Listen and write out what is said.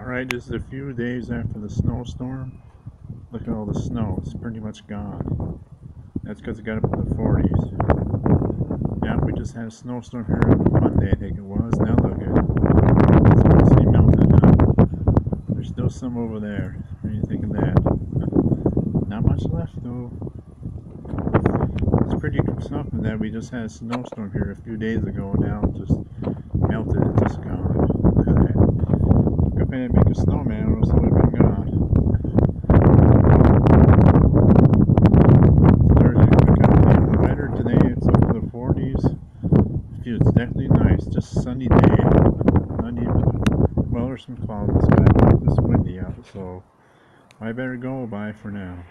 Alright, just a few days after the snowstorm. Look at all the snow, it's pretty much gone. That's because it got up in the 40s. Yeah, we just had a snowstorm here on Monday, I think it was. Now look at it. It's mostly melted, huh? There's still some over there. What do you think of that? Not much left though. It's pretty something that we just had a snowstorm here a few days ago. Now it just melted, it's just gone. Look at that. If I didn't make a snowman, or else it would have been gone. So there's a quick update on the weather. Today it's up to the 40s. It's definitely nice. Just a sunny day. Not even, well, there's some clouds in the sky, but it's windy out, so I better go. Bye for now.